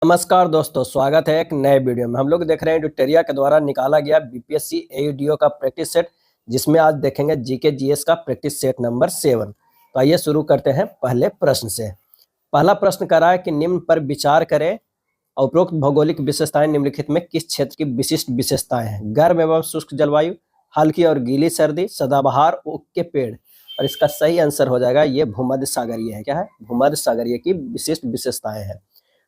नमस्कार दोस्तों, स्वागत है एक नए वीडियो में। हम लोग देख रहे हैं ट्यूटोरिया के द्वारा निकाला गया बीपीएससी एईडीओ का प्रैक्टिस सेट, जिसमें आज देखेंगे जीके जीएस का प्रैक्टिस सेट नंबर 7। तो आइए शुरू करते हैं पहले प्रश्न से। पहला प्रश्न कह रहा है कि निम्न पर विचार करें, उपरोक्त भौगोलिक विशेषताएं निम्नलिखित में किस क्षेत्र की विशिष्ट विशेषताएं हैं? गर्म एवं शुष्क जलवायु, हल्की और गीली सर्दी, सदाबहार ओक के पेड़। और इसका सही आंसर हो जाएगा ये भूमध्य सागरीय है। क्या है? भूमध्य सागरीय की विशिष्ट विशेषताएं हैं।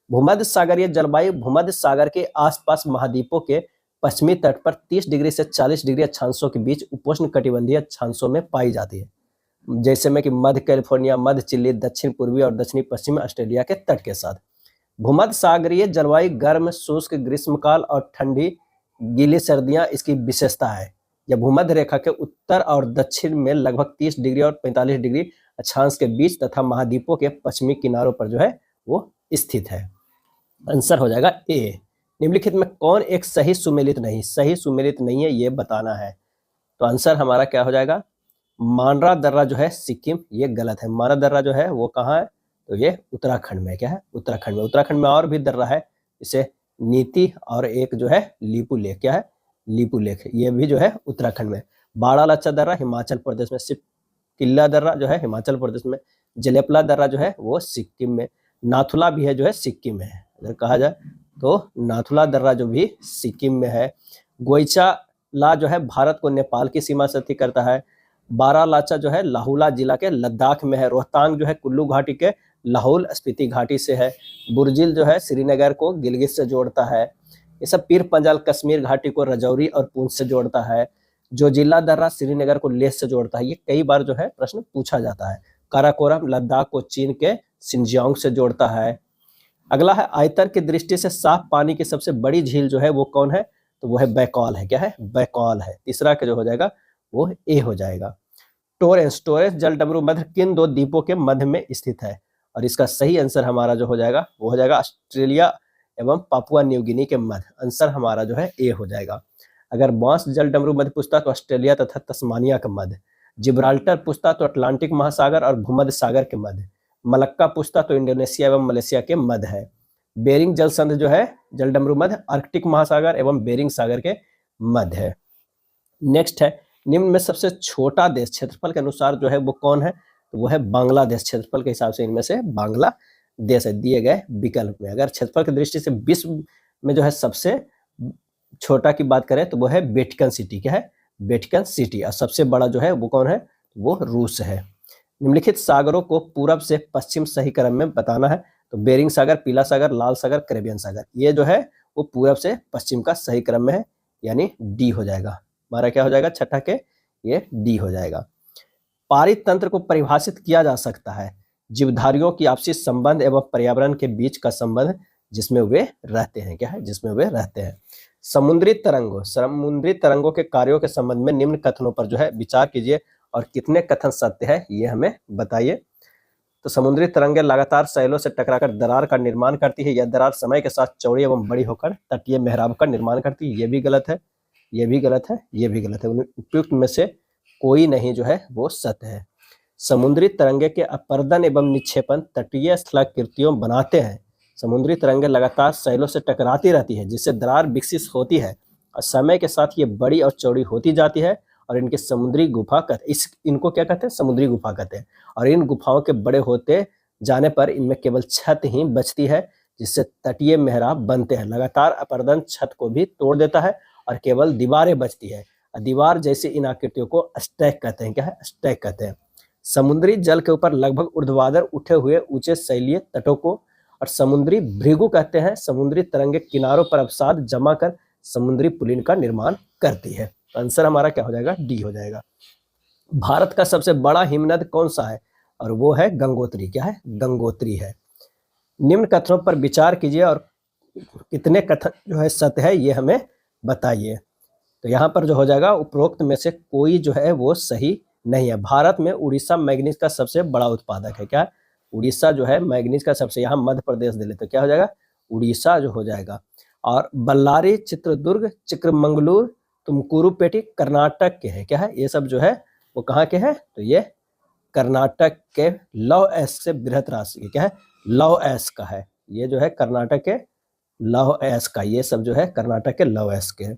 भूमध्य सागरीय जलवायु भूमध्य सागर के आसपास महाद्वीपों के पश्चिमी तट पर 30 डिग्री से 40 डिग्री अक्षांशों के बीच उपोष्ण कटिबंधीय अक्षांशों में पाई जाती है, जैसे में कि मध्य कैलिफोर्निया, मध्य चिली, दक्षिण पूर्वी और दक्षिणी पश्चिमी ऑस्ट्रेलिया के तट के साथ। भूमध्य सागरीय जलवायु गर्म, शुष्क ग्रीष्मकाल और ठंडी गीली सर्दियां इसकी विशेषता है। यह भूमध्य रेखा के उत्तर और दक्षिण में लगभग 30 डिग्री और 45 डिग्री अक्षांश के बीच तथा महाद्वीपों के पश्चिमी किनारों पर जो है वो स्थित है। आंसर हो जाएगा ए। निम्नलिखित में कौन एक सही सुमेलित नहीं है ये बताना है। तो आंसर हमारा क्या हो जाएगा? मानरा दर्रा जो है सिक्किम, ये गलत है। मानरा दर्रा जो है वो कहाँ है? तो ये उत्तराखंड में। क्या है? उत्तराखंड में। उत्तराखंड में और भी दर्रा है, इसे नीति और एक जो है लीपू लेक। क्या है? लीपू लेक, ये भी जो है उत्तराखंड में। बाड़ा लाचा दर्रा हिमाचल प्रदेश में। किल्ला दर्रा जो है हिमाचल प्रदेश में। जलेपला दर्रा जो है वो सिक्किम में। नाथुला भी है जो है सिक्किम में है। अगर कहा जाए तो नाथुला दर्रा जो भी सिक्किम में है। गोइचाला जो है भारत को नेपाल की सीमा से करता है। बारालाचा जो है लाहुला जिला के लद्दाख में है। रोहतांग जो है कुल्लू घाटी के लाहौल स्पीति घाटी से है। बुरजिल जो है श्रीनगर को गिलगित से जोड़ता है। ये सब पीर पंजाल कश्मीर घाटी को रजौरी और पूंछ से जोड़ता है। जो जिला दर्रा श्रीनगर को लेह से जोड़ता है। ये कई बार जो है प्रश्न पूछा जाता है। काराकोरम लद्दाख को चीन के सिंजियांग से जोड़ता है। अगला है आयतन की दृष्टि से साफ पानी की सबसे बड़ी झील जो है वो कौन है? तो वो है बैकॉल है। क्या है? बैकॉल है। तीसरा का जो हो जाएगा वो ए हो जाएगा। टोरेंस जल डमरू मध्य किन दो द्वीपों के मध्य में स्थित है? और इसका सही आंसर हमारा जो हो जाएगा वो हो जाएगा ऑस्ट्रेलिया एवं पापुआ न्यू गिनी के मध्य। आंसर हमारा जो है ए हो जाएगा। अगर बांस जल डमरू मध्य पूछता तो ऑस्ट्रेलिया तथा तस्मानिया के मध्य। जिब्राल्टर पूछता तो अटलांटिक महासागर और भूमध्य सागर के मध्य। मलक्का पूछता तो इंडोनेशिया एवं मलेशिया के मध्य है। बेरिंग जल संधि जो है जल डमरू मध्य आर्कटिक महासागर एवं बेरिंग सागर के मध्य है। नेक्स्ट है निम्न में सबसे छोटा देश क्षेत्रफल के अनुसार जो है वो कौन है? तो वो है बांग्लादेश। क्षेत्रफल के हिसाब से इनमें से बांग्लादेश है दिए गए विकल्प में। अगर क्षेत्रफल की दृष्टि से विश्व में जो है सबसे छोटा की बात करें तो वो है वेटिकन सिटी। क्या है? Vatican city. और सबसे बड़ा जो है वो कौन है? वो रूस है। निम्नलिखित सागरों को पूरब से पश्चिम सही क्रम में बताना है। तो बेरिंग सागर, पीला सागर, लाल सागर, कैरेबियन सागर, ये जो है वो पूरब से पश्चिम का सही क्रम में है, यानी डी हो जाएगा। हमारा क्या हो जाएगा? छठा के ये डी हो जाएगा। पारित तंत्र को परिभाषित किया जा सकता है जीवधारियों की आपसी संबंध एवं पर्यावरण के बीच का संबंध जिसमें वे रहते हैं। क्या है? जिसमें वे रहते हैं। समुद्री तरंगों के कार्यों के संबंध में निम्न कथनों पर जो है विचार कीजिए और कितने कथन सत्य है ये हमें बताइए। तो समुद्री तरंगें लगातार सैलों से टकराकर दरार का निर्माण करती है। यह दरार समय के साथ चौड़ी एवं बड़ी होकर तटीय मेहराब का निर्माण करती है। ये भी गलत है, ये भी गलत है, ये भी गलत है। उपयुक्त में से कोई नहीं जो है वो सत्य है। समुद्री तरंगे के अपर्दन एवं निक्षेपण तटीय स्थलाकृतियों बनाते हैं। समुद्री तरंगें लगातार सैलों से टकराती रहती है जिससे दरार विकसित होती है और समय के साथ ये बड़ी और चौड़ी होती जाती है और इनके समुद्री गुफा कहते इनको क्या कहते हैं? समुद्री गुफा कहते हैं। और इन गुफाओं के बड़े होते जाने पर इनमें केवल छत ही बचती है जिससे तटीय मेहराब बनते हैं। लगातार अपर्दन छत को भी तोड़ देता है और केवल दीवारें बचती है। दीवार जैसी इन आकृतियों को स्टैक कहते हैं। क्या है? स्टैक कहते हैं। समुद्री जल के ऊपर लगभग ऊर्ध्वाधर उठे हुए ऊंचे शैलीय तटों को और समुद्री भृगु कहते हैं। समुद्री तरंगे किनारों पर अवसाद जमा कर समुद्री पुलिन का निर्माण करती है। आंसर हमारा क्या हो जाएगा? डी हो जाएगा। भारत का सबसे बड़ा हिमनद कौन सा है? और वो है गंगोत्री। क्या है? गंगोत्री है। निम्न कथनों पर विचार कीजिए और कितने कथन जो है सत्य है ये हमें बताइए। तो यहाँ पर जो हो जाएगा उपरोक्त में से कोई जो है वो सही नहीं है। भारत में उड़ीसा मैग्नीज का सबसे बड़ा उत्पादक है। क्या? उड़ीसा जो है मैग्नीज का सबसे, यहाँ मध्य प्रदेश दे ले तो क्या हो जाएगा? उड़ीसा जो हो जाएगा। और बल्लारी, चित्रदुर्ग, चिक्रमंगलूर, तुमकुरुपेटी कर्नाटक के हैं। क्या है? ये सब जो है वो कहाँ के हैं? तो ये कर्नाटक के लौह अयस्क से बृहत राशि। क्या है? लौह अयस्क का है। ये जो है कर्नाटक के लौह अयस्क का, ये सब जो है कर्नाटक के लौह अयस्क के हैं।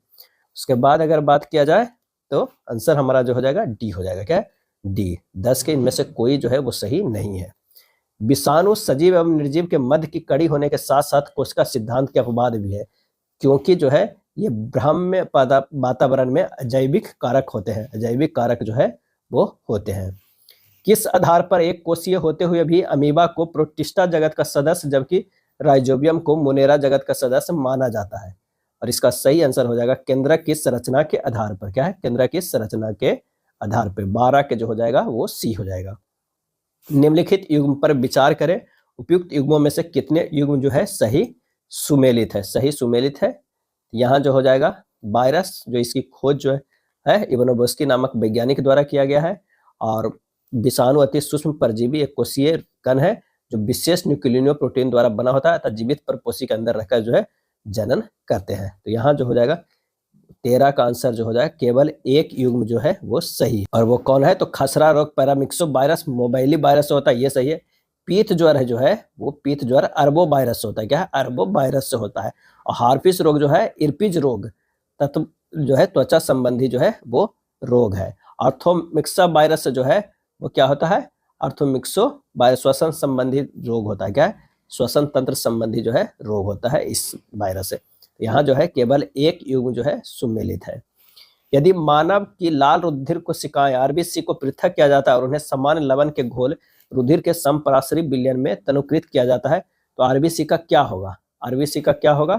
उसके बाद अगर बात किया जाए तो आंसर हमारा जो हो जाएगा डी हो जाएगा। क्या है? डी। 10 के इनमें से कोई जो है वो सही नहीं है। विषाणु सजीव एवं निर्जीव के मध्य की कड़ी होने के साथ साथ कोशिका सिद्धांत के अपवाद भी है, क्योंकि जो है ये ब्रह्म वातावरण में अजैविक कारक होते हैं, अजैविक कारक जो है वो होते हैं। किस आधार पर एक कोषीय होते हुए भी अमीबा को प्रोटिस्टा जगत का सदस्य जबकि राइजोबियम को मोनेरा जगत का सदस्य माना जाता है? और इसका सही आंसर हो जाएगा केंद्रक की संरचना के आधार पर। क्या है? केंद्रक की संरचना के आधार पर। 12 के जो हो जाएगा वो सी हो जाएगा। निम्नलिखित युग्म पर विचार करें, उपयुक्त युग्मों में से कितने युग्म जो है सही सुमेलित है? सही सुमेलित है। यहाँ जो हो जाएगा वायरस, जो इसकी खोज जो है इवानोव्स्की नामक वैज्ञानिक द्वारा किया गया है। और विषाणु अति सूक्ष्म परजीवी एक कोषीय कण है जो विशेष न्यूक्लियो प्रोटीन द्वारा बना होता है तथा जीवित परपोषी के अंदर रहकर जो है जनन करते हैं। तो यहाँ जो हो जाएगा 13 का आंसर जो हो जाएगा केवल एक युग्म जो है वो सही है। और वो कौन है? तो खसरा रोग पैरामिक्सो वायरस मोबाइली वायरस होता है, ये सही है। पीत ज्वर है जो है वो पीत ज्वर अरबो वायरस होता है। क्या है? अरबो वायरस से होता है। और हार्पिस रोग जो है इर्पिज रोग तत्व जो है त्वचा संबंधी जो है वो रोग है। आर्थोमिक्सा वायरस जो है वो क्या होता है? आर्थोमिक्सो वायरस श्वसन संबंधी रोग होता है। क्या है? श्वसन तंत्र संबंधी जो है रोग होता है इस वायरस से। यहाँ जो है केवल एक युग्म जो है सुमेलित है। यदि मानव की लाल रुधिर कोशिकाएं आरबीसी को पृथक किया जाता है और उन्हें सामान्य लवण के घोल रुधिर के समपराशरी विलयन में तनुकृत किया जाता है तो आरबीसी का क्या होगा? आरबीसी का क्या होगा?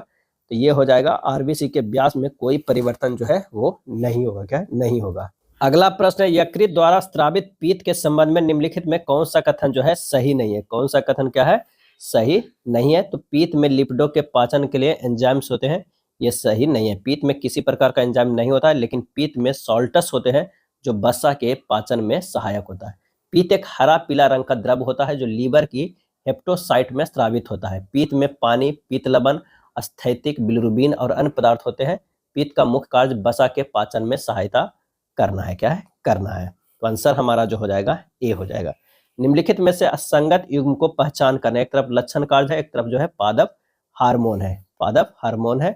तो ये हो जाएगा आरबीसी के व्यास में कोई परिवर्तन जो है वो नहीं होगा। क्या? नहीं होगा। अगला प्रश्न है, यकृत द्वारा स्रावित पीत के संबंध में निम्नलिखित में कौन सा कथन जो है सही नहीं है? कौन सा कथन क्या है? सही नहीं है। तो पीत में लिपिडों के पाचन के लिए एंजाइम्स होते हैं, ये सही नहीं है। पीत में किसी प्रकार का एंजाइम नहीं होता है, लेकिन पीत में सॉल्टस होते हैं जो वसा के पाचन में सहायक होता है। पीत एक हरा पीला रंग का द्रव होता है जो लीवर की हेप्टोसाइट में स्रावित होता है। पीत में पानी, पीत लवण, स्थैतिक बिलिरुबिन और अन्य पदार्थ होते हैं। पीत का मुख्य कार्य वसा के पाचन में सहायता करना है। क्या है? करना है। तो आंसर हमारा जो हो जाएगा ए हो जाएगा। निम्नलिखित में से असंगत युग्म को पहचान करना, एक तरफ लक्षण कार्य है, एक तरफ जो है पादप हार्मोन है। पादप हार्मोन है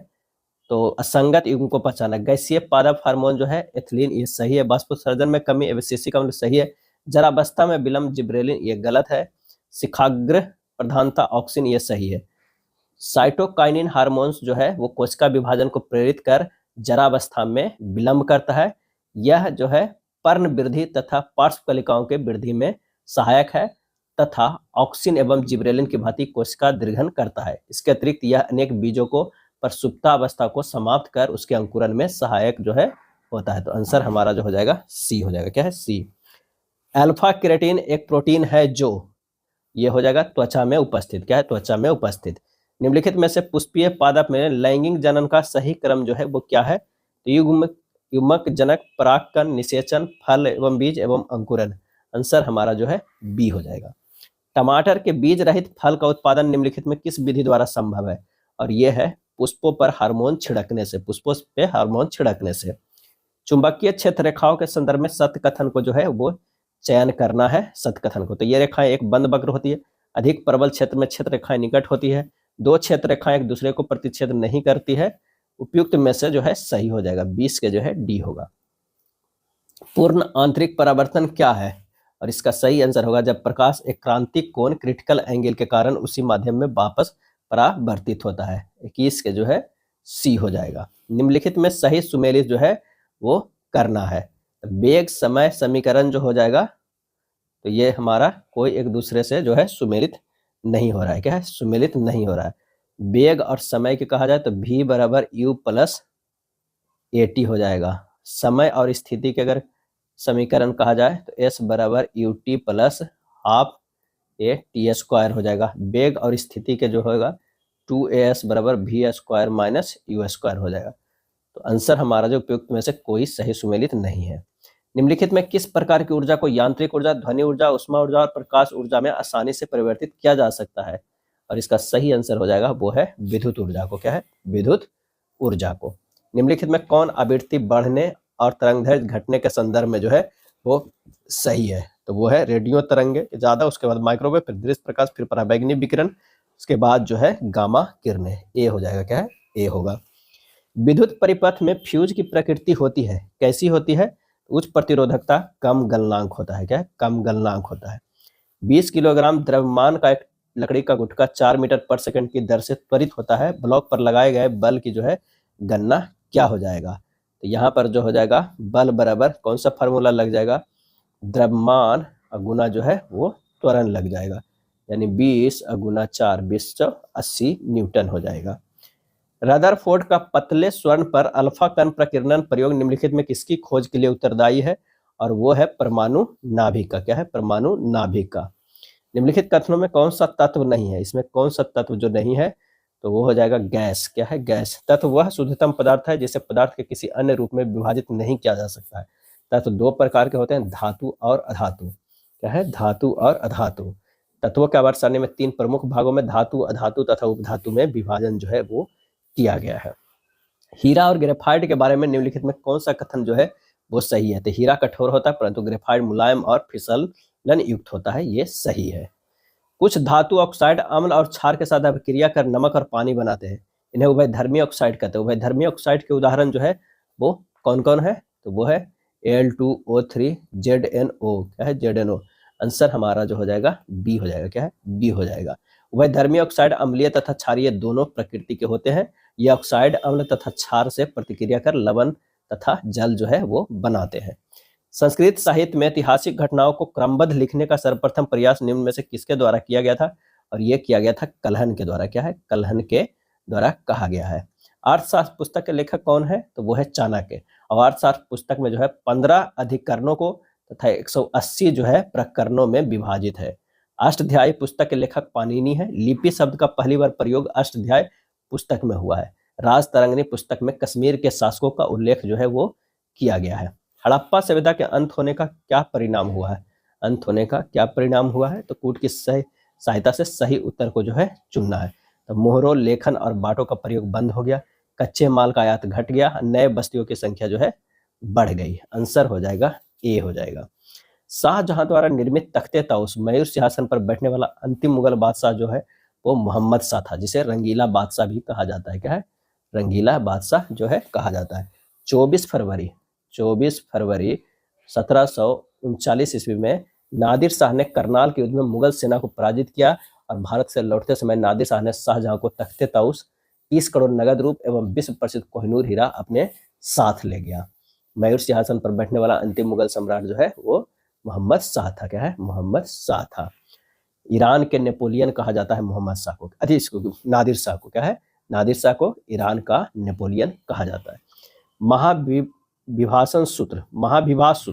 तो असंगत युग्म को पहचाना। गैसीय पादप हार्मोन जो है एथिलीन, ये सही है। वाष्पोत्सर्जन में कमी एबीसीसी का मतलब सही है। जरावस्था में विलंब जिब्रेलिन, ये गलत है। शिखाग्र प्रधानता ऑक्सिन, ये सही है। साइटोकाइनिन हार्मोन्स जो है वो कोशिका विभाजन को प्रेरित कर जरावस्था में विलंब करता है। यह जो है पर्ण वृद्धि तथा पार्श्व कलिकाओं के वृद्धि में सहायक है तथा ऑक्सिन एवं जिब्रेलिन की भांति कोशिका दीर्घन करता है। इसके अतिरिक्त यह अनेक बीजों को प्रसुप्तावस्था को समाप्त कर उसके अंकुरन में सहायक जो है होता है। तो आंसर हमारा जो हो जाएगा सी हो जाएगा। क्या है? सी। अल्फा केराटिन एक प्रोटीन है जो, ये हो जाएगा त्वचा में उपस्थित। क्या है? त्वचा में उपस्थित। निम्नलिखित में से पुष्पीय पादप में लैंगिक जनन का सही क्रम जो है वो क्या है? तो युग्मक जनक, परागकण, निषेचन, फल एवं बीज एवं अंकुरन। आंसर हमारा जो है बी हो जाएगा। टमाटर के बीज रहित फल का उत्पादन निम्नलिखित में किस विधि द्वारा संभव है? और यह है पुष्पों पर हार्मोन छिड़कने से। पुष्पों पे हार्मोन छिड़कने से। चुंबकीय क्षेत्र रेखाओं के संदर्भ में सत्य कथन को जो है वो चयन करना है। सत्य कथन को, तो ये रेखाएं एक बंद वक्र होती है। अधिक प्रबल क्षेत्र में क्षेत्र रेखाएं निकट होती है। दो क्षेत्र रेखाएं एक दूसरे को प्रतिच्छेद नहीं करती है। उपयुक्त में से जो है सही हो जाएगा। 20 के जो है डी होगा। पूर्ण आंतरिक परावर्तन क्या है? और इसका सही आंसर होगा जब प्रकाश एक क्रांतिक कोण क्रिटिकल एंगल के कारण उसी माध्यम में वापस परावर्तित होता है। 21 के जो है सी हो जाएगा। निम्नलिखित में सही सुमेलित जो है वो करना है। वेग समय समीकरण जो हो जाएगा तो ये हमारा कोई एक दूसरे से जो है सुमेलित नहीं हो रहा है। क्या है? सुमेलित नहीं हो रहा है। वेग और समय की कहा जाए तो v बराबर u प्लस at हो जाएगा। समय और स्थिति के अगर समीकरण कहा जाए तो s बराबर ut plus half a t square हो जाएगा। वेग और स्थिति के जो होगा 2as बराबर v square minus u square हो जाएगा। तो आंसर हमारा जो उपयुक्त में से कोई सही सुमेलित नहीं है। निम्नलिखित में किस प्रकार की ऊर्जा को यांत्रिक ऊर्जा, ध्वनि ऊर्जा, उष्मा ऊर्जा और प्रकाश ऊर्जा में आसानी से परिवर्तित किया जा सकता है? और इसका सही आंसर हो जाएगा वो है विद्युत ऊर्जा को। क्या है? विद्युत ऊर्जा को। निम्नलिखित में कौन आवृत्ति बढ़ने और तरंगदैर्घ्य घटने के संदर्भ में जो है वो सही है? तो वो है रेडियो तरंगे ज्यादा, उसके बाद माइक्रोवेव, फिर दृश्य प्रकाश, फिर पराबैंगनी विकिरण उसके बाद जो है गामा किरणें, ए हो जाएगा, क्या है, ए होगा। विद्युत परिपथ में फ्यूज की प्रकृति होती है, कैसी होती है, उच्च प्रतिरोधकता, कम गलनांक होता है, क्या है, कम गलनांक होता है। 20 किलोग्राम द्रव्यमान का एक लकड़ी का गुटका 4 मीटर पर सेकंड की दर से त्वरित होता है, ब्लॉक पर लगाए गए बल की जो है गणना क्या हो जाएगा। तो यहाँ पर जो हो जाएगा बल बराबर कौन सा फार्मूला लग जाएगा, द्रव्यमान गुना जो है वो त्वरण लग जाएगा, यानी 20 गुना 4 2080 न्यूटन हो जाएगा। रदरफोर्ड का पतले स्वर्ण पर अल्फा कण प्रकीर्णन प्रयोग निम्नलिखित में किसकी खोज के लिए उत्तरदायी है, और वो है परमाणु नाभिक का, क्या है, परमाणु नाभिक का। निम्नलिखित कथनों में कौन सा तत्व नहीं है, इसमें कौन सा तत्व जो नहीं है, तो वो हो जाएगा गैस, क्या है, गैस। तत्व वह शुद्धतम पदार्थ है जिसे पदार्थ के किसी अन्य रूप में विभाजित नहीं किया जा सकता है। तत्व दो प्रकार के होते हैं, धातु और अधातु, क्या है, धातु और अधातु। तत्वों के आवर्त सारणी में 3 प्रमुख भागों में धातु, अधातु तथा उपधातु में विभाजन जो है वो किया गया है। हीरा और ग्रेफाइट के बारे में निम्नलिखित में कौन सा कथन जो है वो सही है, तो हीरा कठोर होता है परंतु ग्रेफाइट मुलायम और फिसलन युक्त होता है, ये सही है। कुछ धातु ऑक्साइड अम्ल और क्षार के साथ अभिक्रिया कर नमक और पानी बनाते हैं, इन्हें उभयधर्मी ऑक्साइड कहते हैं। उभयधर्मी ऑक्साइड के उदाहरण जो है वो कौन कौन है, तो वो है Al2O3 ZnO, क्या है, ZnO। आंसर हमारा जो हो जाएगा बी हो जाएगा, क्या है, बी हो जाएगा। उभयधर्मी ऑक्साइड अम्लीय तथा क्षारीय दोनों प्रकृति के होते हैं। ये ऑक्साइड अम्ल तथा क्षार से प्रतिक्रिया कर लवण तथा जल जो है वो बनाते हैं। संस्कृत साहित्य में ऐतिहासिक घटनाओं को क्रमबद्ध लिखने का सर्वप्रथम प्रयास निम्न में से किसके द्वारा किया गया था, और ये किया गया था कल्हण के द्वारा, क्या है, कल्हण के द्वारा कहा गया है। अर्थशास्त्र पुस्तक के लेखक कौन है, तो वो है चाणक्य। और अर्थशास्त्र पुस्तक में जो है 15 अधिकरणों को तथा 180 जो है प्रकरणों में विभाजित है। अष्टाध्यायी पुस्तक के लेखक पाणिनि है। लिपि शब्द का पहली बार प्रयोग अष्टाध्यायी पुस्तक में हुआ है। राजतरंगिणी पुस्तक में कश्मीर के शासकों का उल्लेख जो है वो किया गया है। हड़प्पा सभ्यता के अंत होने का क्या परिणाम हुआ है, अंत होने का क्या परिणाम हुआ है, तो कूट की सहायता से सही उत्तर को जो है चुनना है। तो मोहरों, लेखन और बाटों का प्रयोग बंद हो गया, कच्चे माल का आयात घट गया, नए बस्तियों की संख्या जो है बढ़ गई। आंसर हो जाएगा ए हो जाएगा। शाहजहां द्वारा निर्मित तख्ते ताउस, मयूर सिंहासन पर बैठने वाला अंतिम मुगल बादशाह जो है वो मोहम्मद शाह था, जिसे रंगीला बादशाह भी कहा जाता है, क्या है, रंगीला बादशाह जो है कहा जाता है। 24 फरवरी 1739 ईस्वी में नादिर शाह ने करनाल के युद्ध में मुगल सेना को पराजित किया, और भारत से लौटते समय नादिर शाह ने शाहजहां को तख्ते ताउस, 30 करोड़ नगद रूप एवं विश्व प्रसिद्ध कोहिनूर हीरा अपने साथ ले गया। मयूर सिंहासन पर बैठने वाला अंतिम मुगल सम्राट जो है वो मोहम्मद शाह था, क्या है, मोहम्मद शाह था। ईरान के नेपोलियन कहा जाता है मोहम्मद शाह को, इसको नादिर शाह को, क्या है, नादिर शाह को ईरान का नेपोलियन कहा जाता है। महाविभाषण सूत्र, महाविभाष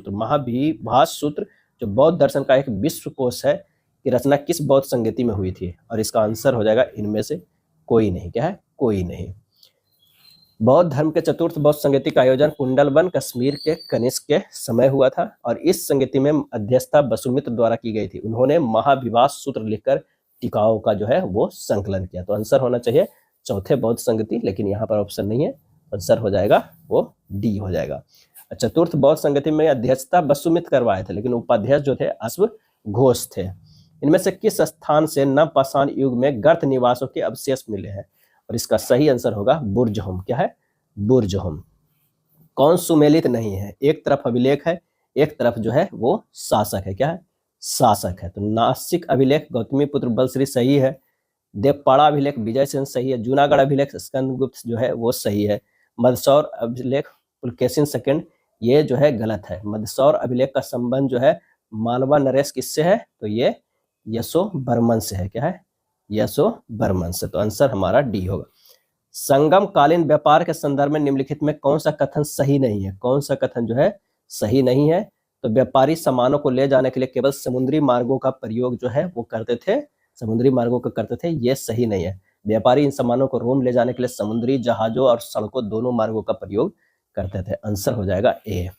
सूत्र जो बौद्ध दर्शन का एक विश्वकोश है, की रचना किस बौद्ध संगति में हुई थी, और इसका आंसर हो जाएगा इनमें से कोई नहीं, क्या है, कोई नहीं। बौद्ध धर्म के चतुर्थ बौद्ध संगति का आयोजन कुंडलवन कश्मीर के कनिष्क के समय हुआ था, और इस संगति में अध्यक्षता वसुमित्र द्वारा की गई थी। उन्होंने महाविभाष सूत्र लिखकर टीकाओं का जो है वो संकलन किया। तो आंसर होना चाहिए चौथे बौद्ध संगति, लेकिन यहाँ पर ऑप्शन नहीं है, आंसर हो जाएगा वो डी हो जाएगा। चतुर्थ बौद्ध संगति में अध्यक्षता वसुमित्र करवाए थे, लेकिन उपाध्यक्ष जो थे अश्वघोष थे। इनमें से किस स्थान से नवपाषाण युग में गर्त निवासों के अवशेष मिले हैं, और इसका सही आंसर होगा बुर्जहोम, क्या है, बुर्जहोम। कौन सुमेलित नहीं है, एक तरफ अभिलेख है, एक तरफ जो है वो शासक है, क्या है, शासक है। तो नासिक अभिलेख गौतमीपुत्र बलश्री सही है, देवपाड़ा अभिलेख विजय सेन सही है, जूनागढ़ अभिलेख स्कंदगुप्त जो है वो सही है, मदसौर अभिलेख पुलकेशिन सेकंड ये जो है गलत है। मदसौर अभिलेख का संबंध जो है मालवा नरेश किससे है, तो ये यशोवर्मन से है, क्या है, यशोवर्मन से। तो आंसर हमारा डी होगा। संगम कालीन व्यापार के संदर्भ में निम्नलिखित में कौन सा कथन सही नहीं है, कौन सा कथन जो है सही नहीं है, तो व्यापारी सामानों को ले जाने के लिए केवल समुद्री मार्गों का प्रयोग जो है वो करते थे, समुद्री मार्गों का करते थे, ये सही नहीं है। व्यापारी इन सामानों को रोम ले जाने के लिए समुद्री जहाजों और सड़कों दोनों मार्गों का प्रयोग करते थे। आंसर हो जाएगा ए।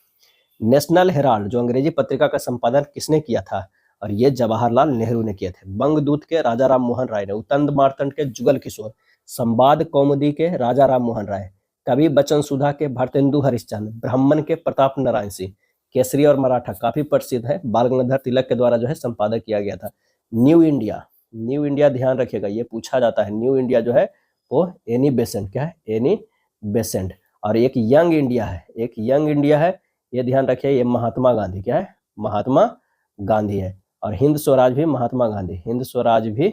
नेशनल हेराल्ड जो अंग्रेजी पत्रिका का संपादन किसने किया था, और ये जवाहरलाल नेहरू ने किए थे। बंगदूत के राजा राम मोहन राय ने, उत्तंद मार्तंड के जुगल किशोर, संवाद कौमुदी के राजा राम मोहन राय, कवि बचन सुधा के भारतेंदु हरिश्चंद्र, ब्राह्मण के प्रताप नारायण सिंह, केसरी और मराठा काफी प्रसिद्ध है, बाल गंगाधर तिलक के द्वारा जो है संपादक किया गया था। न्यू इंडिया न्यू इंडिया ध्यान रखिएगा, ये पूछा जाता है। न्यू इंडिया जो है वो एनी बेसेंट, क्या है, एनी बेसेंट। और एक यंग इंडिया है, एक यंग इंडिया है, ये ध्यान रखिए, ये महात्मा गांधी, क्या है, महात्मा गांधी है। और हिंद स्वराज भी महात्मा गांधी, हिंद स्वराज भी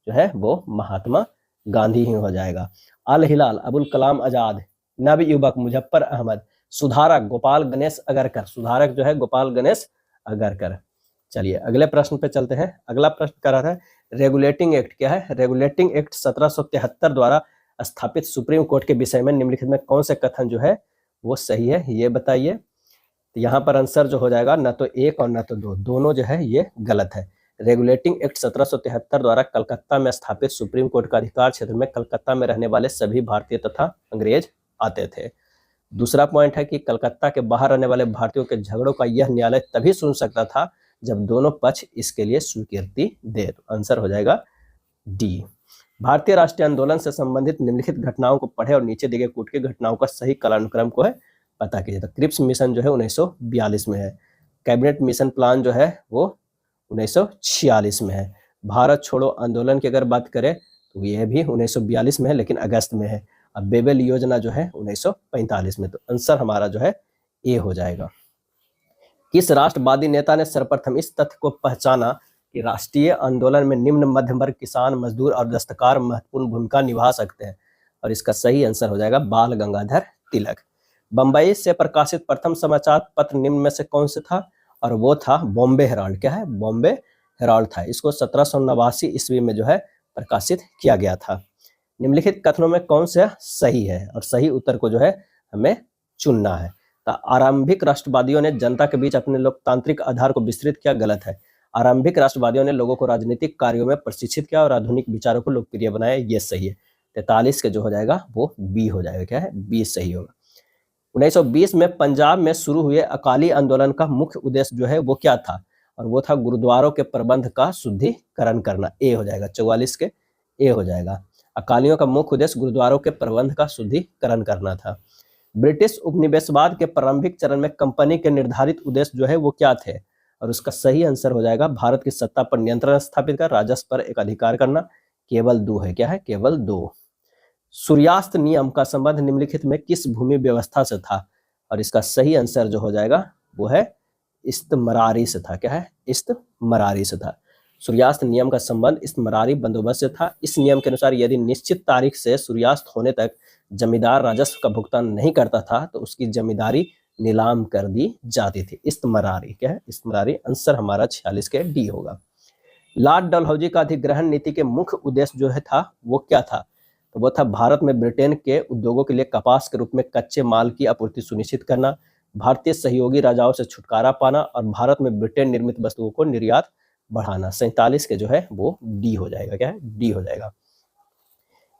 जो है वो महात्मा गांधी ही हो जाएगा। अल हिलाल अबुल कलाम आजाद, नव युवक मुजफ्फर अहमद, सुधारक गोपाल गणेश अगरकर, सुधारक जो है गोपाल गणेश अगरकर। चलिए अगले प्रश्न पे चलते हैं। अगला प्रश्न कर रहा है रेगुलेटिंग एक्ट, क्या है, रेगुलेटिंग एक्ट 1773 द्वारा स्थापित सुप्रीम कोर्ट के विषय में निम्नलिखित में कौन से कथन जो है वो सही है, ये बताइए। तो यहाँ पर आंसर जो हो जाएगा न तो एक और न तो दो, दोनों जो है ये गलत है। रेगुलेटिंग एक्ट 1773 द्वारा कलकत्ता में स्थापित सुप्रीम कोर्ट का अधिकार क्षेत्र में कलकत्ता में रहने वाले सभी भारतीय तथा अंग्रेज आते थे। दूसरा पॉइंट है कि कलकत्ता के बाहर रहने वाले भारतीयों के झगड़ों का यह न्यायालय तभी सुन सकता था जब दोनों पक्ष इसके लिए स्वीकृति दे। तो आंसर हो जाएगा डी। भारतीय राष्ट्रीय आंदोलन से संबंधित निम्नलिखित घटनाओं को पढ़े और नीचे दिए गए कूट की घटनाओं का सही कालानुक्रम को है पता कीजिए। तो क्रिप्स मिशन जो है 1942 में है, कैबिनेट मिशन प्लान जो है वो 1946 में है, भारत छोड़ो आंदोलन की अगर बात करें तो यह भी 1942 में है लेकिन अगस्त में है, अब बेबेल योजना जो है 1945 में। तो आंसर हमारा जो है ए हो जाएगा। किस राष्ट्रवादी नेता ने सर्वप्रथम इस तथ्य को पहचाना कि राष्ट्रीय आंदोलन में निम्न मध्यम वर्ग, किसान, मजदूर और दस्तकार महत्वपूर्ण भूमिका निभा सकते हैं? और इसका सही आंसर हो जाएगा बाल गंगाधर तिलक। बंबई से प्रकाशित प्रथम समाचार पत्र निम्न में से कौन से था? और वो था बॉम्बे हेराल्ड, क्या है, बॉम्बे हेराल्ड था। इसको 1789 ईस्वी में जो है प्रकाशित किया गया था। निम्नलिखित कथनों में कौन सा सही है? और सही उत्तर को जो है हमें चुनना है। तो आरंभिक राष्ट्रवादियों ने जनता के बीच अपने लोकतांत्रिक आधार को विस्तृत किया, गलत है। आरंभिक राष्ट्रवादियों ने लोगों को राजनीतिक कार्यों में प्रशिक्षित किया और आधुनिक विचारों को लोकप्रिय बनाया, ये सही है। 43 के जो हो जाएगा वो बी हो जाएगा, क्या है, बी सही होगा। 1920 में पंजाब में शुरू हुए अकाली आंदोलन का मुख्य उद्देश्य जो है वो क्या था? और वो था गुरुद्वारों के प्रबंध का शुद्धिकरण करना, ए हो जाएगा। 44 के ए हो जाएगा। अकालियों का मुख्य उद्देश्य गुरुद्वारों के प्रबंध का शुद्धिकरण करना था। ब्रिटिश उपनिवेशवाद के प्रारंभिक चरण में कंपनी के निर्धारित उद्देश्य जो है वो क्या थे? और उसका सही आंसर हो जाएगा भारत की सत्ता पर नियंत्रण स्थापित कर राजस्व पर एक अधिकार करना, केवल 2 है, क्या है, केवल 2। सूर्यास्त नियम का संबंध निम्नलिखित में किस भूमि व्यवस्था से था? और इसका सही आंसर जो हो जाएगा वो है इस्तमरारी से था, क्या है, इस्तमरारी से था। सूर्यास्त नियम का संबंध इस्तमरारी बंदोबस्त से था। इस नियम के अनुसार यदि निश्चित तारीख से सूर्यास्त होने तक जमींदार राजस्व का भुगतान नहीं करता था तो उसकी जमींदारी नीलाम कर दी जाती थी। इस्तमरारी, क्या है, इस्तमरारी। आंसर हमारा 46 के डी होगा। लॉर्ड डलहौजी का अधिग्रहण नीति के मुख्य उद्देश्य जो है था वो क्या था? तो वो था भारत में ब्रिटेन के उद्योगों के लिए कपास के रूप में कच्चे माल की आपूर्ति सुनिश्चित करना, भारतीय सहयोगी राजाओं से छुटकारा पाना और भारत में ब्रिटेन निर्मित वस्तुओं को निर्यात बढ़ाना। 47 के जो है वो डी हो जाएगा, क्या है, डी हो जाएगा।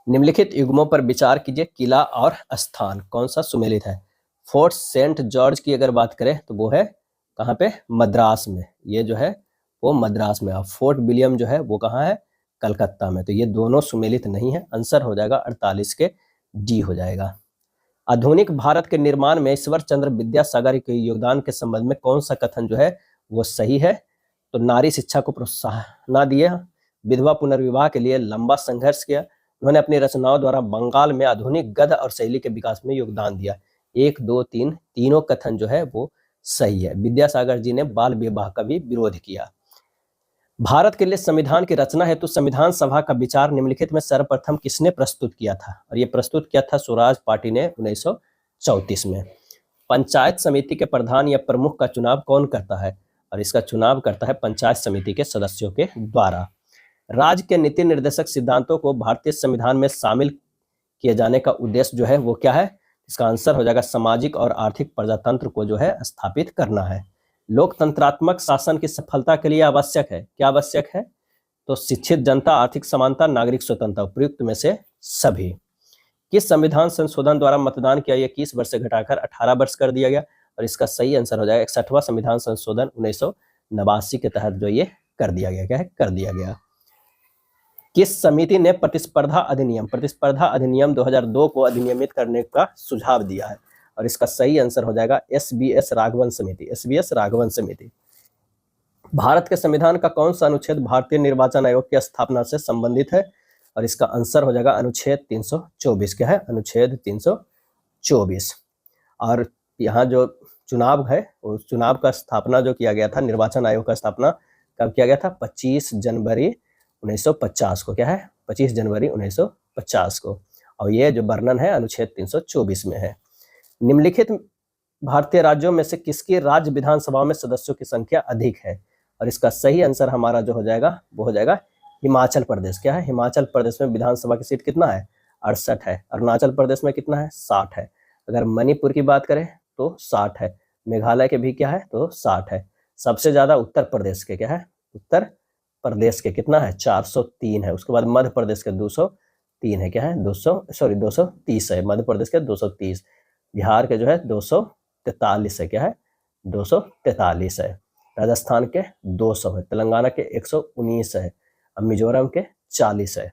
निम्नलिखित युग्मों पर विचार कीजिए, किला और स्थान कौन सा सुमेलित है? फोर्ट सेंट जॉर्ज की अगर बात करें तो वो है कहाँ पे, मद्रास में, ये जो है वो मद्रास में। और फोर्ट विलियम जो है वो कहाँ है, कलकत्ता में। तो ये दोनों सुमेलित नहीं है, आंसर हो जाएगा 48 के डी हो जाएगा। आधुनिक भारत के निर्माण में ईश्वर चंद्र विद्यासागर के योगदान के संबंध में कौन सा कथन जो है वो सही है? तो नारी शिक्षा को प्रोत्साहन दिया, विधवा पुनर्विवाह के लिए लंबा संघर्ष किया, उन्होंने अपनी रचनाओं द्वारा बंगाल में आधुनिक गद्य और शैली के विकास में योगदान दिया। 1, 2, 3 तीनों कथन जो है वो सही है। विद्यासागर जी ने बाल विवाह का भी विरोध किया। भारत के लिए संविधान की रचना हेतु संविधान सभा का विचार निम्नलिखित में सर्वप्रथम किसने प्रस्तुत किया था? और ये प्रस्तुत किया था स्वराज पार्टी ने 1934 में। पंचायत समिति के प्रधान या प्रमुख का चुनाव कौन करता है? और इसका चुनाव करता है पंचायत समिति के सदस्यों के द्वारा। राज्य के नीति निर्देशक सिद्धांतों को भारतीय संविधान में शामिल किए जाने का उद्देश्य जो है वो क्या है? इसका आंसर हो जाएगा सामाजिक और आर्थिक प्रजातंत्र को जो है स्थापित करना है। लोकतंत्रात्मक शासन की सफलता के लिए आवश्यक है, क्या आवश्यक है? तो शिक्षित जनता, आर्थिक समानता, नागरिक स्वतंत्रता, उपयुक्त में से सभी। किस संविधान संशोधन द्वारा मतदान किया 21 वर्ष से घटाकर 18 वर्ष कर दिया गया? और इसका सही आंसर हो जाएगा 61वां संविधान संशोधन 1989 के तहत जो ये कर दिया गया, क्या है, कर दिया गया। किस समिति ने प्रतिस्पर्धा अधिनियम 2002 को अधिनियमित करने का सुझाव दिया है? और इसका सही आंसर हो जाएगा SBS राघवन समिति, SBS राघवन समिति। भारत के संविधान का कौन सा अनुच्छेद भारतीय निर्वाचन आयोग की स्थापना से संबंधित है? और इसका आंसर हो जाएगा अनुच्छेद 324। क्या है? अनुच्छेद 324। और यहाँ जो चुनाव है, उस चुनाव का स्थापना जो किया गया था, निर्वाचन आयोग का स्थापना कब किया गया था? 25 जनवरी 1950 को। क्या है? 25 जनवरी 1950 को। और ये जो वर्णन है अनुच्छेद 324 में है। निम्नलिखित भारतीय राज्यों में से किसकी राज्य विधानसभा में सदस्यों की संख्या अधिक है? और इसका सही आंसर हमारा जो हो जाएगा वो हो जाएगा हिमाचल प्रदेश। क्या है? हिमाचल प्रदेश में विधानसभा की सीट कितना है? 68 है। अरुणाचल प्रदेश में कितना है? 60 है। अगर मणिपुर की बात करें तो 60 है। मेघालय के भी क्या है? तो 60 है। सबसे ज्यादा उत्तर प्रदेश के क्या है? उत्तर प्रदेश के कितना है? 403 है। उसके बाद मध्य प्रदेश के 203 है। क्या है? 230 है। मध्य प्रदेश के 230। बिहार के जो है 243 है। क्या है? 243 है। राजस्थान के 200 है। तेलंगाना के 119 है। मिजोरम के 40 है।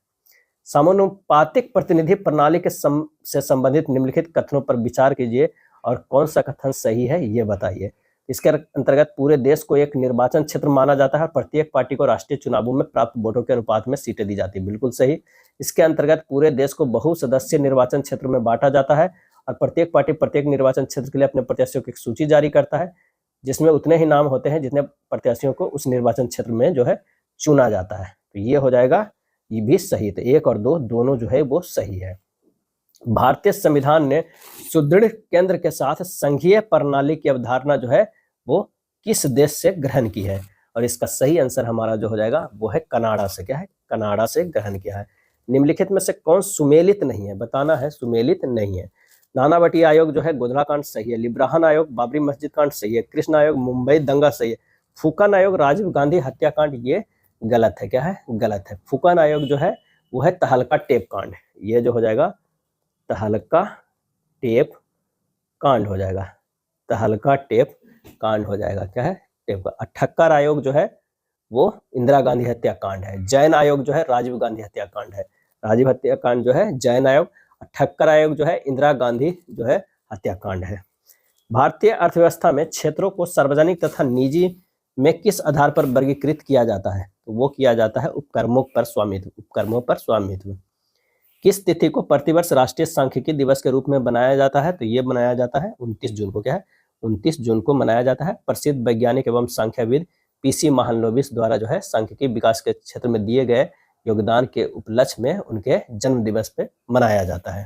समानुपातिक प्रतिनिधि प्रणाली के से संबंधित निम्नलिखित कथनों पर विचार कीजिए और कौन सा कथन सही है ये बताइए। इसके अंतर्गत पूरे देश को एक निर्वाचन क्षेत्र माना जाता है और प्रत्येक पार्टी को राष्ट्रीय चुनावों में प्राप्त वोटों के अनुपात में सीटें दी जाती है। बिल्कुल सही। इसके अंतर्गत पूरे देश को बहुसदस्यीय निर्वाचन क्षेत्र में बांटा जाता है और प्रत्येक पार्टी प्रत्येक निर्वाचन क्षेत्र के लिए अपने प्रत्याशियों की एक सूची जारी करता है, जिसमें उतने ही नाम होते हैं जितने प्रत्याशियों को उस निर्वाचन क्षेत्र में जो है चुना जाता है। तो ये हो जाएगा, ये भी सही है। 1 और 2 दोनों जो है वो सही है। भारतीय संविधान ने सुदृढ़ केंद्र के साथ संघीय प्रणाली की अवधारणा जो है वो किस देश से ग्रहण की है? और इसका सही आंसर हमारा जो हो जाएगा वो है कनाडा से। क्या है? कनाडा से ग्रहण किया है। निम्नलिखित में से कौन सुमेलित नहीं है? बताना है, सुमेलित नहीं है। नानावटी आयोग जो है गोधरा कांड सही है। लिब्राहन आयोग बाबरी मस्जिद कांड सही है। कृष्ण आयोग मुंबई दंगा सही है। फुकन आयोग राजीव गांधी हत्याकांड ये गलत है। क्या है? गलत है। फुकन आयोग जो है वो है तहलका टेप कांड। ये जो हो जाएगा तहलका टेप कांड हो जाएगा। तहलका टेप कांड हो जाएगा। क्या है? टेप का। ठक्कर आयोग जो है वो इंदिरा गांधी हत्याकांड है। जैन आयोग जो है राजीव गांधी हत्याकांड है। राजीव हत्याकांड जो है जैन आयोग। ठक्कर आयोग जो है इंदिरा गांधी जो है हत्याकांड है। भारतीय अर्थव्यवस्था में क्षेत्रों को सार्वजनिक तथा निजी में किस आधार पर वर्गीकृत किया जाता है? तो वो किया जाता है उपक्रमों पर स्वामित्व। उपक्रमों पर स्वामित्व। किस तिथि को प्रतिवर्ष राष्ट्रीय सांख्यिकी दिवस के रूप में बनाया जाता है? तो ये बनाया जाता है 29 जून को। क्या है? 29 जून को मनाया जाता है। प्रसिद्ध वैज्ञानिक एवं सांख्यविद पीसी महालनोबिस द्वारा जो है सांख्यिकी विकास के क्षेत्र में दिए गए योगदान के उपलक्ष्य में उनके जन्म दिवस पे मनाया जाता है।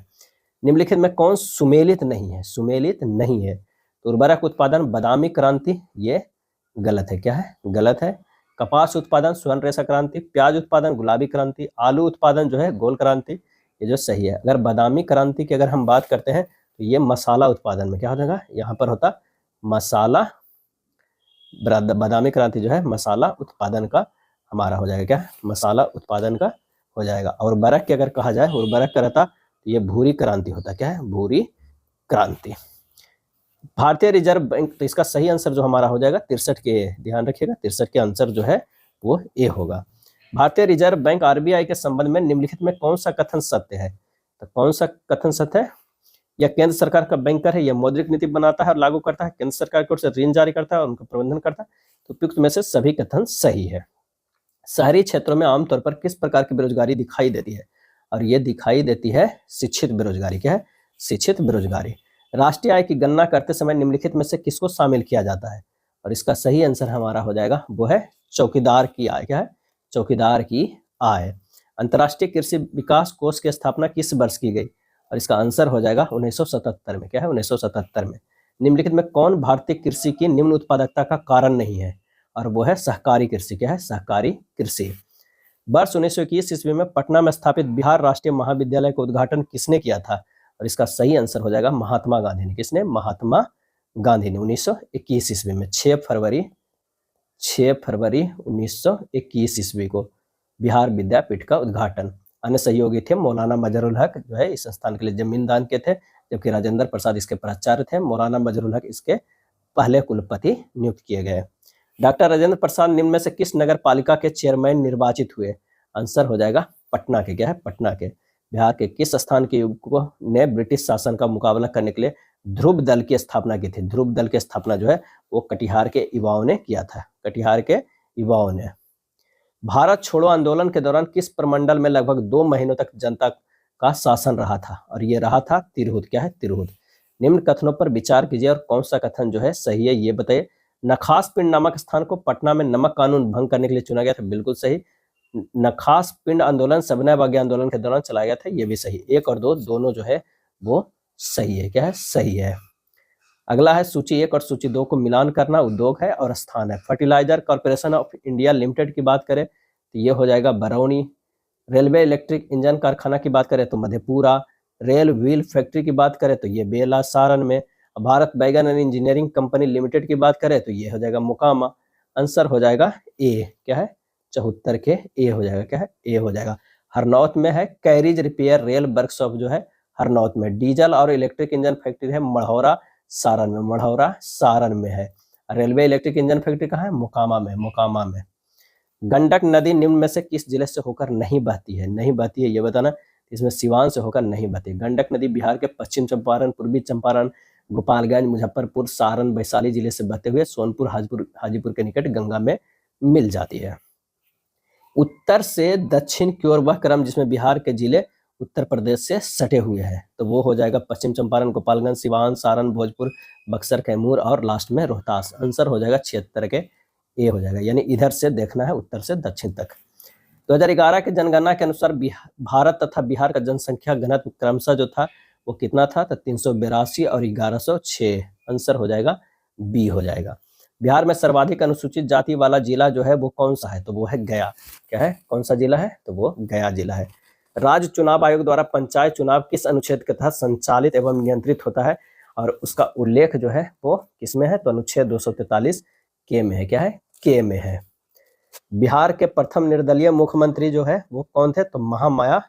निम्नलिखित में कौन सुमेलित नहीं है? सुमेलित नहीं है। तो उर्वरक उत्पादन बादामी क्रांति ये गलत है। क्या है? गलत है। कपास उत्पादन स्वर्ण रेशा क्रांति। प्याज उत्पादन गुलाबी क्रांति। आलू उत्पादन जो है गोल क्रांति, ये जो सही है। अगर बादामी क्रांति की अगर हम बात करते हैं तो ये मसाला उत्पादन में क्या हो जाएगा? यहाँ पर होता मसाला। बादामी क्रांति जो है मसाला उत्पादन का हमारा हो जाएगा। क्या? मसाला उत्पादन का हो जाएगा। और उर्वरक की अगर कहा जाए, उर्वरक का रहता तो ये भूरी क्रांति होता। क्या है? भूरी क्रांति। भारतीय रिजर्व बैंक, तो इसका सही आंसर जो हमारा हो जाएगा 63 के, ध्यान रखिएगा 63 के आंसर जो है वो ए होगा। भारतीय रिजर्व बैंक आरबीआई के संबंध में निम्नलिखित में कौन सा कथन सत्य है? तो कौन सा कथन सत्य है? यह केंद्र सरकार का बैंकर है, यह मौद्रिक नीति बनाता है और लागू करता है, केंद्र सरकार की ओर से ऋण जारी करता है और उनका प्रबंधन करता है। तो उपयुक्त में से सभी कथन सही है। शहरी क्षेत्रों में आमतौर पर किस प्रकार की बेरोजगारी दिखाई देती है? और ये दिखाई देती है शिक्षित बेरोजगारी। क्या है? शिक्षित बेरोजगारी। राष्ट्रीय आय की गणना करते समय निम्नलिखित में से किसको शामिल किया जाता है? और इसका सही आंसर हमारा हो जाएगा वो है चौकीदार की आय। क्या है? चौकीदार की आय। अंतर्राष्ट्रीय कृषि विकास कोष की स्थापना किस वर्ष की गई? और इसका आंसर हो जाएगा 1977 में। क्या है? 1977 में। निम्नलिखित में कौन भारतीय कृषि की निम्न उत्पादकता का कारण नहीं है? और वो है सहकारी कृषि। क्या है? सहकारी कृषि। वर्ष 1921 ईस्वी में पटना में स्थापित बिहार राष्ट्रीय महाविद्यालय का उद्घाटन किसने किया था? और इसका सही आंसर हो जाएगा महात्मा गांधी ने। किसने? महात्मा गांधी ने 1921 ईस्वी में 6 फरवरी 1921 ईस्वी को बिहार विद्यापीठ का उद्घाटन। अन्य सहयोगी थे मौलाना मजरुल हक जो है इस संस्थान के लिए जमीन दान के थे, जबकि राजेंद्र प्रसाद इसके प्राचार्य थे। मौलाना मजरुल हक इसके पहले कुलपति नियुक्त किए गए। डॉक्टर राजेंद्र प्रसाद निम्न में से किस नगर पालिका के चेयरमैन निर्वाचित हुए? आंसर हो जाएगा पटना के। क्या है? पटना के। बिहार के किस स्थान के युवकों ने ब्रिटिश शासन का मुकाबला करने के लिए ध्रुव दल की स्थापना की थी? ध्रुव दल की स्थापना जो है वो कटिहार के युवाओं ने किया था। कटिहार के युवाओं ने। भारत छोड़ो आंदोलन के दौरान किस प्रमंडल में लगभग 2 महीनों तक जनता का शासन रहा था? और ये रहा था तिरहुत। क्या है? तिरहुत। निम्न कथनों पर विचार कीजिए और कौन सा कथन जो है सही है ये बताइए। नखास पिंड नामक स्थान को पटना में नमक कानून भंग करने के लिए चुना गया था, बिल्कुल सही। नखास पिंड आंदोलन सविनय अवज्ञा आंदोलन के दौरान चलाया गया था, ये भी सही। 1 और 2 दोनों जो है वो सही है। क्या है? सही है। अगला है सूची 1 और सूची 2 को मिलान करना, उद्योग है और स्थान है। Fertilizer corporation of India limited की बात करें तो ये हो जाएगा बरौनी। रेलवे इलेक्ट्रिक इंजन कारखाना की बात करें तो मधेपुरा। रेल व्हील फैक्ट्री की बात करें तो ये बेला सारण में। भारत बैगन एंड इंजीनियरिंग कंपनी लिमिटेड की बात करें तो ये हो जाएगा मोकामा। आंसर हो जाएगा ए। क्या है? 74 के ए हो जाएगा। क्या है? ए हो जाएगा। हरनौत में है कैरिज रिपेयर रेल वर्कशॉप जो है हरनौत में। डीजल और इलेक्ट्रिक इंजन फैक्ट्री है मढ़ौरा सारण में। मढ़ौरा सारण में है। रेलवे इलेक्ट्रिक इंजन फैक्ट्री कहाँ है? मोकामा में। मोकामा में। गंडक नदी निम्न में से किस जिले से होकर नहीं बहती है? नहीं बहती है ये बताना। इसमें सिवान से होकर नहीं बहती। गंडक नदी बिहार के पश्चिम चंपारण, पूर्वी चंपारण, गोपालगंज, मुजफ्फरपुर, सारण, वैशाली जिले से बहते हुए सोनपुर हाजीपुर के निकट गंगा में मिल जाती है। उत्तर से दक्षिण की ओर वह क्रम जिसमें बिहार के जिले उत्तर प्रदेश से सटे हुए हैं तो वो हो जाएगा पश्चिम चंपारण, गोपालगंज, सिवान, सारण, भोजपुर, बक्सर, कैमूर और लास्ट में रोहतास। आंसर हो जाएगा 76 के ए हो जाएगा। यानी इधर से देखना है उत्तर से दक्षिण तक। 2011 की जनगणना के अनुसार भारत तथा बिहार का जनसंख्या घनत्व क्रमशः जो था वो कितना था? तो 382 और 1106। आंसर हो जाएगा बी हो जाएगा। बिहार में सर्वाधिक अनुसूचित जाति वाला जिला जो है वो कौन सा है? तो वो है गया। क्या है? कौन सा जिला है? तो वो गया जिला है। राज्य चुनाव आयोग द्वारा पंचायत चुनाव किस अनुच्छेद के तहत संचालित एवं नियंत्रित होता है और उसका उल्लेख जो है वो किसमें है? तो अनुच्छेद 243 के में है। क्या है? के में है। बिहार के प्रथम निर्दलीय मुख्यमंत्री जो है वो कौन थे? तो महामाया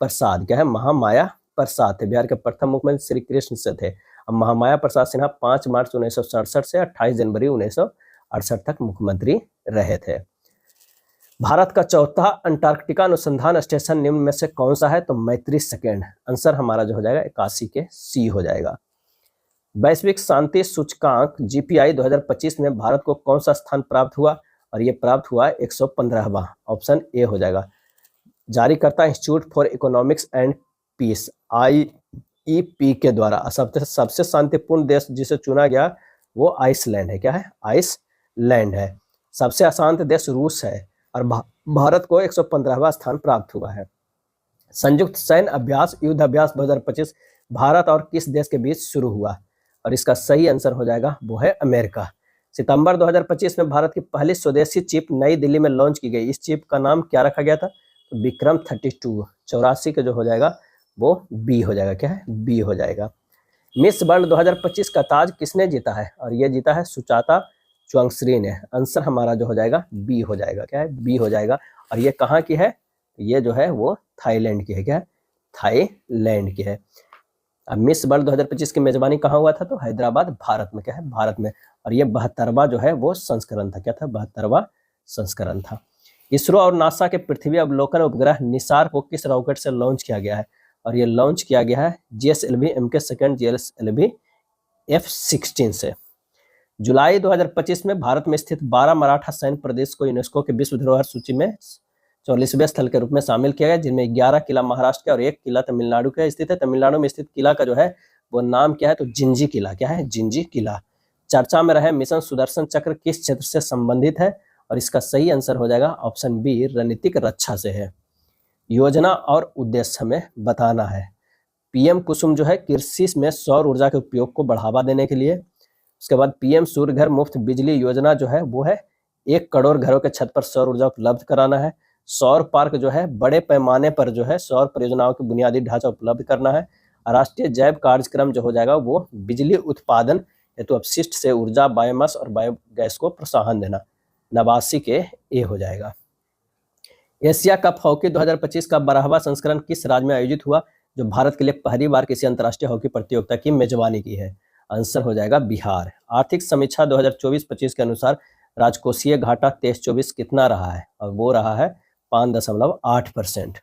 प्रसाद। क्या है? महामाया प्रसाद थे। बिहार के प्रथम मुख्यमंत्री श्री कृष्ण से थे। अब महामाया प्रसाद सिन्हा 5 मार्च 1967 से 28 जनवरी 1968 तक मुख्यमंत्री रहे थे। भारत का चौथा अंटार्कटिका अनुसंधान स्टेशन निम्न में से कौन सा है? तो मैत्री सेकेंड। आंसर हमारा जो हो जाएगा 81 के सी हो जाएगा। वैश्विक शांति सूचकांक जीपीआई 2025 में भारत को कौन सा स्थान प्राप्त हुआ? और ये प्राप्त हुआ 115वां। ऑप्शन ए हो जाएगा। जारीकर्ता institute for economics and peace IEP के द्वारा सबसे शांतिपूर्ण देश जिसे चुना गया वो आइसलैंड है। क्या है? आइसलैंड है। सबसे अशांत देश रूस है और भारत को 115वां स्थान प्राप्त हुआ है। संयुक्त सैन्य अभ्यास युद्ध अभ्यास 2025 भारत और किस देश के बीच शुरू हुआ? और इसका सही आंसर हो जाएगा वो है अमेरिका। सितंबर 2025 में भारत की पहली स्वदेशी चिप नई दिल्ली में लॉन्च की गई। इस चिप का नाम क्या रखा गया था? तो विक्रम 32। 84 का जो हो जाएगा वो बी हो जाएगा। क्या है? बी हो जाएगा। मिस वर्ल्ड 2025 का ताज किसने जीता है? और ये जीता है सुचाता चुआंगश्री ने। आंसर हमारा जो हो जाएगा बी हो जाएगा। क्या है? बी हो जाएगा। और ये कहाँ की है? ये जो है वो थाईलैंड की है। क्या है? थाईलैंड की है। अब मिस वर्ल्ड 2025 की मेजबानी कहाँ हुआ था? तो हैदराबाद, भारत में। क्या है? भारत में। और ये 72वां जो है वो संस्करण था। क्या था? 72वां संस्करण था। इसरो और नासा के पृथ्वी अवलोकन उपग्रह निसार को किस रॉकेट से लॉन्च किया गया है? और ये लॉन्च किया गया है GSLV MK2 GSLV F-16 से। जुलाई 2025 में भारत में स्थित 12 मराठा सैन्य प्रदेश को यूनेस्को के विश्व धरोहर सूची में 44वें स्थल के रूप में शामिल किया गया, जिनमें 11 किला महाराष्ट्र के और 1 किला तमिलनाडु का स्थित है। तमिलनाडु में स्थित किला का जो है वो नाम क्या है? तो जिंजी किला। क्या है? जिंजी किला। चर्चा में रहे मिशन सुदर्शन चक्र किस क्षेत्र से संबंधित है? और इसका सही आंसर हो जाएगा ऑप्शन बी रणनीतिक रक्षा से है। योजना और उद्देश्य हमें बताना है। PM कुसुम जो है कृषि में सौर ऊर्जा के उपयोग को बढ़ावा देने के लिए। उसके बाद PM सूर्य घर मुफ्त बिजली योजना जो है वो है 1 करोड़ घरों के छत पर सौर ऊर्जा उपलब्ध कराना है। सौर पार्क जो है बड़े पैमाने पर जो है सौर परियोजनाओं के बुनियादी ढांचा उपलब्ध करना है। राष्ट्रीय जैव कार्यक्रम जो हो जाएगा वो बिजली उत्पादन हेतु अपशिष्ट से ऊर्जा, बायोमास और बायोगैस को प्रोत्साहन देना। 89 के ए हो जाएगा। एशिया कप हॉकी 2025 का 12वां संस्करण किस राज्य में आयोजित हुआ, जो भारत के लिए पहली बार किसी अंतर्राष्ट्रीय हॉकी प्रतियोगिता की मेजबानी की है? आंसर हो जाएगा बिहार। आर्थिक समीक्षा 2024-25 के अनुसार राजकोषीय घाटा 23-24 कितना रहा है? और वो रहा है 5.8%।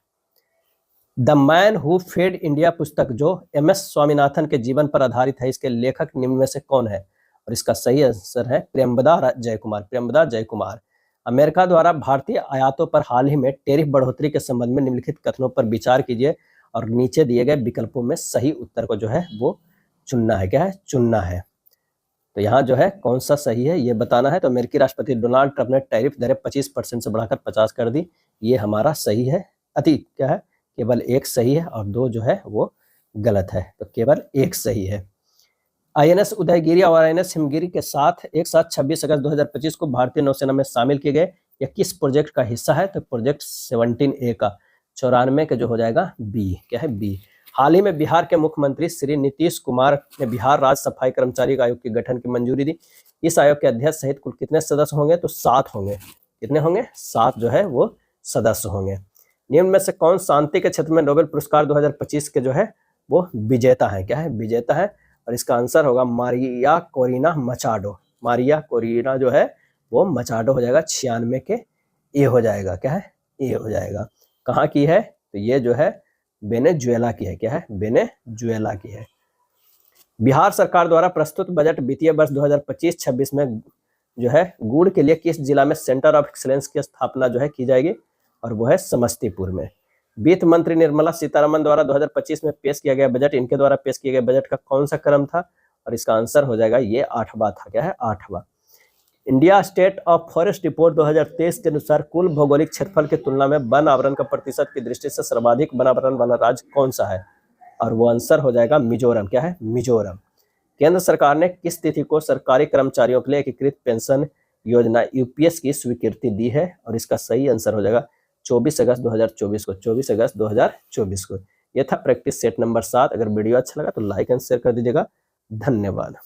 The man who fed India पुस्तक जो MS स्वामीनाथन के जीवन पर आधारित है, इसके लेखक निम्न में से कौन है? और इसका सही आंसर है प्रेमदा जयकुमार। प्रेमदा जयकुमार। अमेरिका द्वारा भारतीय आयातों पर हाल ही में टेरिफ बढ़ोतरी के संबंध में निम्नलिखित कथनों पर विचार कीजिए और नीचे दिए गए विकल्पों में सही उत्तर को जो है वो चुनना है। क्या है? चुनना है। तो यहाँ जो है कौन सा सही है ये बताना है। तो अमेरिकी राष्ट्रपति डोनाल्ड ट्रंप ने टैरिफ दरें 25% से बढ़ाकर 50 कर दी। ये हमारा सही है। क्या है? केवल एक सही है और दो जो है वो गलत है। तो केवल एक सही है। INS उदयगिरी और INS हिमगिरी के साथ एक साथ 26 अगस्त 2025 को भारतीय नौसेना में शामिल किए गए। यह किस प्रोजेक्ट का हिस्सा है? तो प्रोजेक्ट 17A का 94 का जो हो जाएगा बी। क्या है? बी। हाल ही में बिहार के मुख्यमंत्री श्री नीतीश कुमार ने बिहार राज्य सफाई कर्मचारी आयोग के गठन की मंजूरी दी। इस आयोग के अध्यक्ष सहित कुल कितने सदस्य होंगे? तो 7 होंगे। कितने होंगे? 7 जो है वो सदस्य होंगे। निम्न में से कौन शांति के क्षेत्र में नोबेल पुरस्कार 2025 के जो है वो विजेता है? क्या है? विजेता है। और इसका आंसर होगा Maria Corina Machado. Maria Corina जो है वो मचाडो हो जाएगा। 96 के ए हो जाएगा। क्या है? ए हो जाएगा। कहाँ की है? तो ये जो है वेनेजुएला की है। क्या है? वेनेजुएला की है। बिहार सरकार द्वारा प्रस्तुत बजट वित्तीय वर्ष 2025-26 में जो है गुड़ के लिए किस जिला में सेंटर ऑफ एक्सीलेंस की स्थापना जो है की जाएगी? और वो है समस्तीपुर में। वित्त मंत्री निर्मला सीतारमण द्वारा 2025 में पेश किया गया बजट, इनके द्वारा पेश किए गए बजट का कौन सा क्रम था? और इसका आंसर हो जाएगा ये 8वां था। क्या है? 8वां। India state of forest report 2023 के अनुसार कुल भौगोलिक क्षेत्रफल की तुलना में वन आवरण का प्रतिशत की दृष्टि से सर्वाधिक वन आवरण वाला राज्य कौन सा है? और वो आंसर हो जाएगा मिजोरम। क्या है? मिजोरम। केंद्र सरकार ने किस तिथि को सरकारी कर्मचारियों के लिए एकीकृत पेंशन योजना UPS की स्वीकृति दी है? और इसका सही आंसर हो जाएगा 24 अगस्त 2024 को। 24 अगस्त 2024 को। यह था प्रैक्टिस सेट नंबर 7। अगर वीडियो अच्छा लगा तो लाइक एंड शेयर कर दीजिएगा। धन्यवाद।